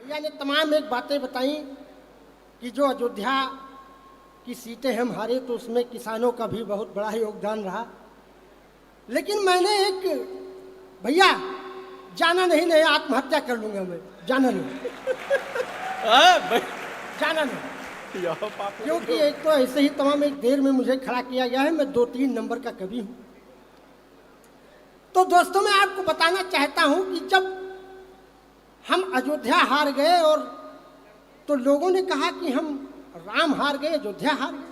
भैया ने तमाम एक बातें बताई कि जो अयोध्या की सीटें हम हारे तो उसमें किसानों का भी बहुत बड़ा योगदान रहा। लेकिन मैंने एक भैया जाना नहीं आत्महत्या कर लूंगा मैं, जाना नहीं जाना नहीं, क्योंकि एक तो ऐसे ही तमाम एक देर में मुझे खड़ा किया गया है। मैं 2-3 नंबर का कवि हूं। तो दोस्तों मैं आपको बताना चाहता हूं कि जब हम अयोध्या हार गए और तो लोगों ने कहा कि हम राम हार गए, अयोध्या हार गए,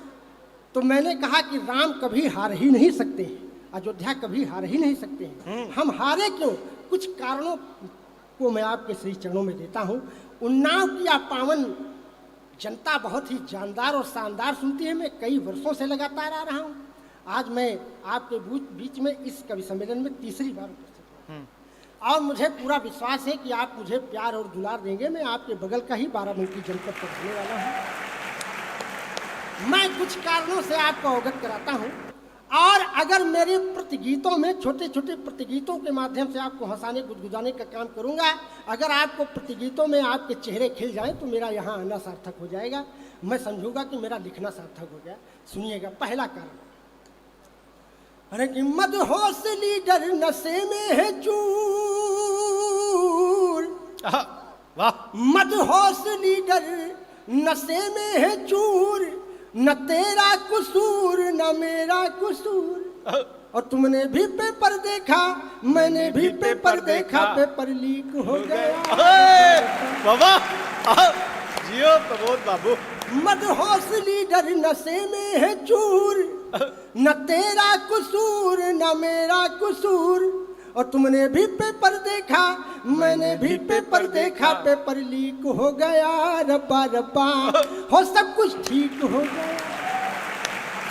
तो मैंने कहा कि राम कभी हार ही नहीं सकते हैं, अयोध्या कभी हार ही नहीं सकते हैं। हम हारे क्यों? कुछ कारणों को मैं आपके श्री चरणों में देता हूं। उन्नाव की आप पावन जनता बहुत ही जानदार और शानदार सुनती है। मैं कई वर्षों से लगातार आ रहा हूं। आज मैं आपके बीच में इस कवि सम्मेलन में तीसरी बार उपस्थित हूं और मुझे पूरा विश्वास है कि आप मुझे प्यार और दुलार देंगे। मैं आपके बगल का ही बाराबंकी जनपद पर रहने वाला हूं। मैं कुछ कारणों से आपको अवगत कराता हूं और अगर मेरे प्रतिगीतों में छोटे छोटे प्रतिगीतों के माध्यम से आपको हंसाने गुदगुदाने का काम करूंगा, अगर आपको प्रतिगीतों में आपके चेहरे खिल जाएं तो मेरा यहाँ आना सार्थक हो जाएगा। मैं समझूंगा कि मेरा लिखना सार्थक हो गया। सुनिएगा पहला कारण। अरे कि मदहोश लीडर नशे में है चूर, वाह, मदहोश लीडर नशे में है चूर, न तेरा कसूर न मेरा कसूर। और तुमने भी पेपर देखा, मैंने भी पेपर देखा, पेपर लीक हो गया। बाबा जियो प्रमोद बाबू। मदहोश लीडर नशे में है चूर, न तेरा कसूर न मेरा कसूर। और तुमने भी पेपर देखा, मैंने भी पेपर देखा, पेपर लीक हो गया। रब्बा रब्बा हो सब कुछ ठीक हो गया,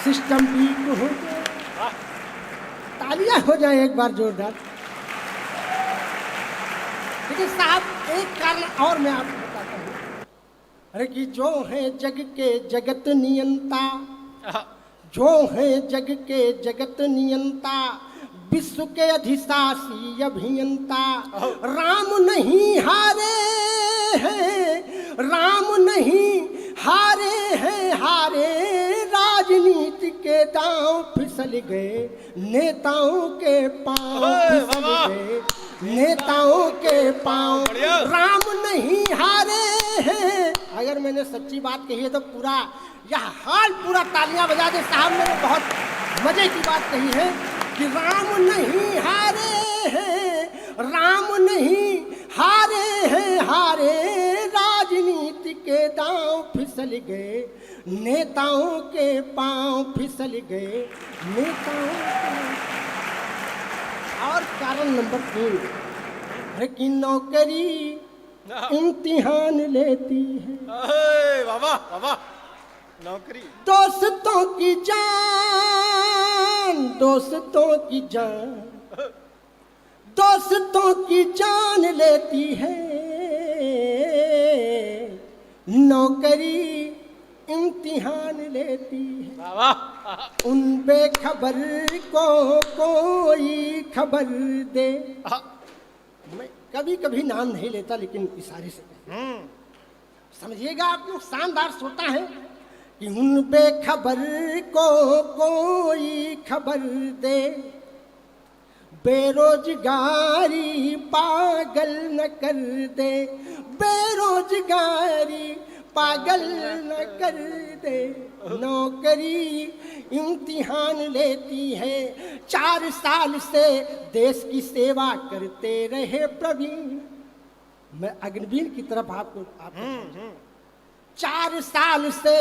सिस्टम लीक हो गया। तालियां हो जाए एक बार जोरदार। लेकिन साहब एक कारण और मैं आपको बताता हूँ। अरे कि जो है जग के जगत नियंता, जो है जग के जगत नियंता, विश्व के अधिशासी अभियंता, राम नहीं हारे हैं, राम नहीं हारे हैं, हारे राजनीति के दांव फिसल गए, नेताओं के पांव फिसल गए, नेताओं के पांव। राम नहीं हारे हैं। अगर मैंने सच्ची बात कही है तो पूरा यह हाल पूरा तालियां बजा दे साहब। मैंने बहुत मजे की बात कही है कि राम नहीं हारे हैं, राम नहीं हारे हैं, हारे राजनीति के दांव फिसल गए, नेताओं के पांव फिसल गए, नेताओं के। और कारण नंबर 3 है कि नौकरी इम्तिहान लेती है। बाबा बाबा, नौकरी दोस्तों की जान, दोस्तों की जान, दोस्तों की जान लेती है। नौकरी इम्तिहान लेती है। बाबा उन बेखबर को कोई खबर दे। मैं कभी कभी नाम नहीं लेता लेकिन इशारे से समझिएगा आप लोग। शानदार श्रोता है कि उन बेखबर को कोई खबर दे, बेरोजगारी पागल न कर दे, बेरोजगारी पागल न कर दे। नौकरी इम्तिहान लेती है। 4 साल से देश की सेवा करते रहे प्रवीण। मैं अग्निवीर की तरफ आपको 4 साल से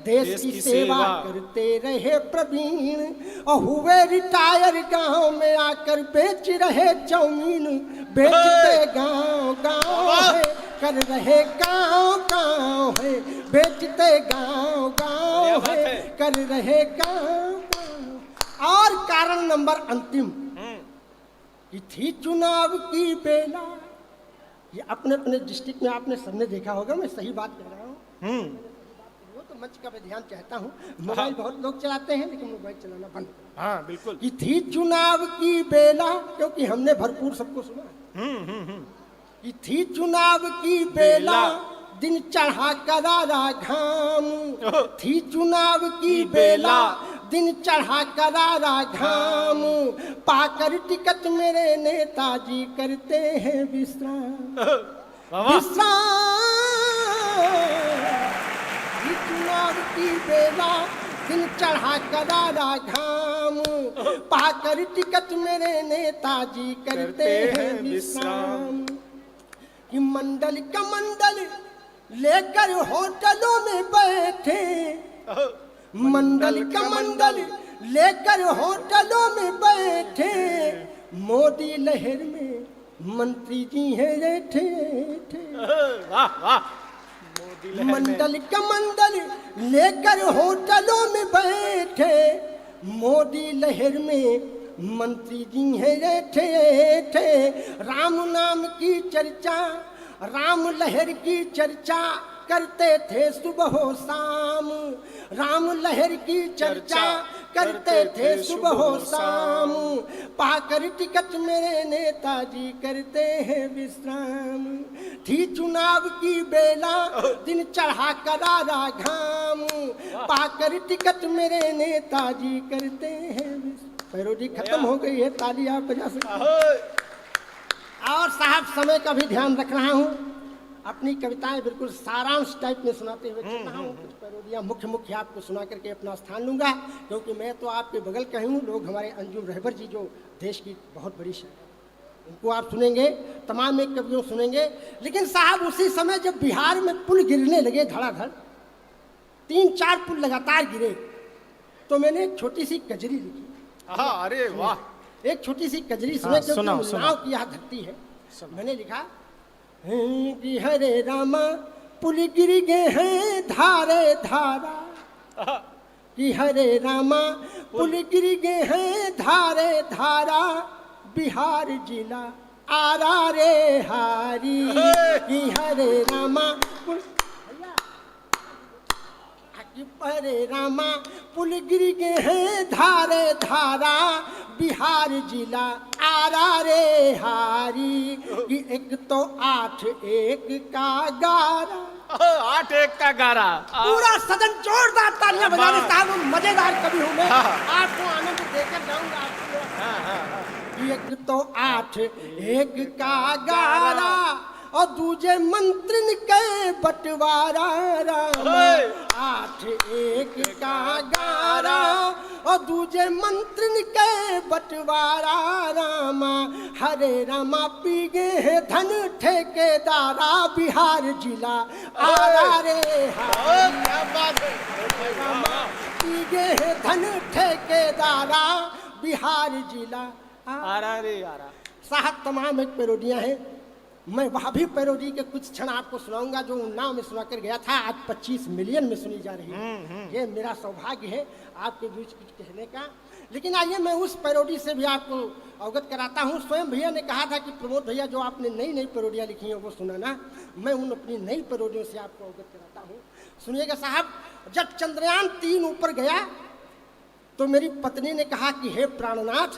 देश की सेवा करते रहे प्रवीण और हुए रिटायर। गांव में आकर बेच रहे चाउमीन, बेचते गांव गांव है, कर रहे गांव गांव है, बेचते गांव गांव है, कर रहे गांव गांव। और कारण नंबर अंतिम कि थी चुनाव की बेला। ये अपने अपने डिस्ट्रिक्ट में आपने सबने देखा होगा, मैं सही बात कर रहा हूँ। वो तो मंच का मैं ध्यान चाहता हूँ। मोबाइल बहुत लोग चलाते हैं लेकिन मोबाइल चलाना बंद करो। हाँ बिल्कुल। कि थी चुनाव की बेला, क्योंकि हमने भरपूर सबको सुना। कि थी चुनाव की बेला दिन चढ़ा करारा घाम, थी चुनाव की बेला दिन चढ़ा करारा घाम, पाकर टिकट मेरे नेताजी करते हैं विश्राम। विश्राम थी चुनाव की बेला दिन चढ़ा करारा घाम, पाकर टिकट मेरे नेताजी करते हैं विश्राम। कि मंडल का मंडल लेकर होटलों में बैठे, मंडल का मंडल लेकर होटलों में बैठे, मोदी लहर में मंत्री जी हैं बैठे। मंडल का मंडल लेकर होटलों में बैठे, मोदी लहर में मंत्री जी हैं बैठे। राम नाम की चर्चा, राम लहर की चर्चा करते थे सुबह हो शाम, राम लहर की चर्चा करते थे सुबह हो शाम, पाकर टिकट मेरे नेताजी करते हैं विश्राम। थी चुनाव की बेला दिन चढ़ा करारा घाम, पाकर टिकट मेरे नेताजी करते हैं विश्राम। पैरोडी खत्म हो गई है, ताली आप बजा सकते। और साहब समय का भी ध्यान रख रहा हूँ, अपनी कविताएं बिल्कुल सारांश टाइप में सुनाते हुए चल रहा हूँ। कुछ पैरोडियाँ मुख्य आपको सुना करके अपना स्थान लूंगा, क्योंकि मैं तो आपके बगल का हूँ। लोग हमारे अंजुम रहबर जी जो देश की बहुत बड़ी शायर, उनको आप सुनेंगे, तमाम एक कवियों सुनेंगे। लेकिन साहब उसी समय जब बिहार में पुल गिरने लगे धड़ाधड़, 3-4 पुल लगातार गिरे, तो मैंने एक छोटी सी कजरी लिखी। अरे वाह, एक छोटी सी कजरी सुने, क्योंकि नाव की यहाँ धरती है। मैंने लिखा कि हरे रामा पुल गिर गए हैं धारे धारा, कि हरे रामा पुल गिर गए हैं धारे धारा, बिहार जिला आरा रे हारी। कि हरे रामा हरे रामा पुल गिर गए हैं धारे धारा, बिहार जिला आरा रे हारी। कि एक तो 8-1 का गारा, 8-1 का गारा, पूरा सदन जोरदार तालियां बजाने। साहब मजेदार कवि हूँ मैं, आपको आनंद देकर जाऊंगा। एक तो 8-1 का गारा, और दूजे मंत्रिन के बंटवारा रामा। 8-1 का गारा, और दूजे मंत्रिन के बंटवारा रामा। हरे रामा पी गए धन ठेकेदारा, बिहार जिला आरा रे हारी। रामा पी गए धन ठेकेदारा, बिहार जिला आरा रे आरा। साहब तमाम एक पैरोडियां हैं, मैं वहाँ भी पैरोडी के कुछ क्षण आपको सुनाऊंगा जो उन्नाव में सुना कर गया था, आज 25 मिलियन में सुनी जा रही है। ये मेरा सौभाग्य है आपके बीच कुछ कहने का। लेकिन आइए मैं उस पैरोडी से भी आपको अवगत कराता हूँ। स्वयं भैया ने कहा था कि प्रमोद भैया जो आपने नई नई पैरोडियाँ लिखी हैं वो सुनाना, मैं उन अपनी नई पैरोडियों से आपको अवगत कराता हूँ। सुनिएगा साहब, जब चंद्रयान 3 ऊपर गया तो मेरी पत्नी ने कहा कि हे प्राणनाथ,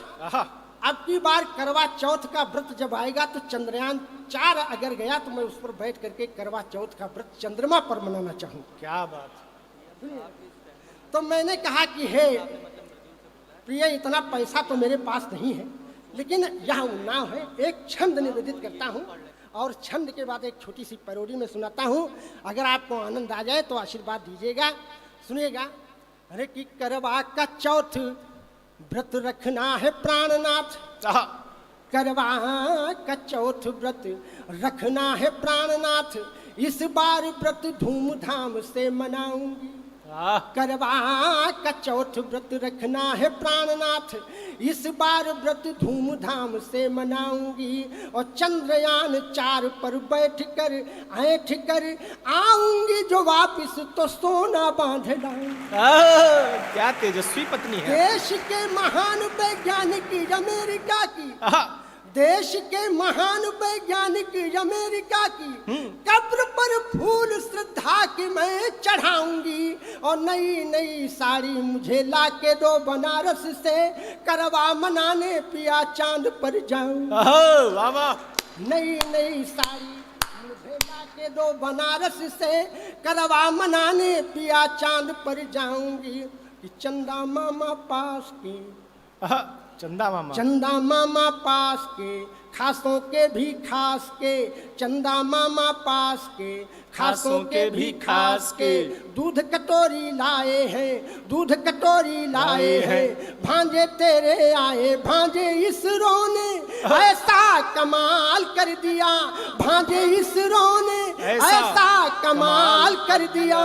अब की बार करवा चौथ का व्रत जब आएगा तो चंद्रयान 4 अगर गया तो मैं उस पर बैठ करके करवा चौथ का व्रत चंद्रमा पर मनाना चाहूँ। क्या बात। तो मैंने कहा कि हे प्रिय, इतना पैसा तो मेरे पास नहीं है, लेकिन यह उन्नाव है, एक छंद निवेदित करता हूँ और छंद के बाद एक छोटी सी पैरोडी में सुनाता हूँ। अगर आपको आनंद आ जाए तो आशीर्वाद दीजिएगा। सुनिएगा। अरे कि करवा का चौथ व्रत रखना है प्राणनाथ, करवा का चौथ व्रत रखना है प्राणनाथ, इस बार व्रत धूमधाम से मनाऊंगी। करवा का चौथ व्रत रखना है प्राणनाथ, इस बार व्रत धूमधाम से मनाऊंगी। और चंद्रयान 4 पर बैठकर ऐठ कर आऊंगी जो वापिस तो सोना बांध लाऊंगी। क्या तेजस्वी पत्नी है। देश के महान वैज्ञानिक अमेरिका की, देश के महान वैज्ञानिक अमेरिका की कब्र पर फूल श्रद्धा की मैं चढ़ाऊंगी। और नई नई साड़ी मुझे लाके दो बनारस से, करवा मनाने पिया चांद पर जाऊं। वाह वाह, नई नई साड़ी मुझे लाके दो बनारस से, करवा मनाने पिया चांद पर जाऊंगी कि चंदा मामा पास के, चंदा मामा, चंदा मामा पास के, खासों के भी खास के, चंदा मामा पास के, खासों के भी खास के, दूध कटोरी लाए हैं, दूध कटोरी लाए हैं, भांजे तेरे आए, भांजे इसरो ने ऐसा कमाल कर दिया, भांजे इसरो ने ऐसा कमाल कर दिया,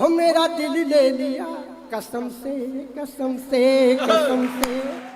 हो मेरा दिल ले लिया कसम से कसम से कसम से।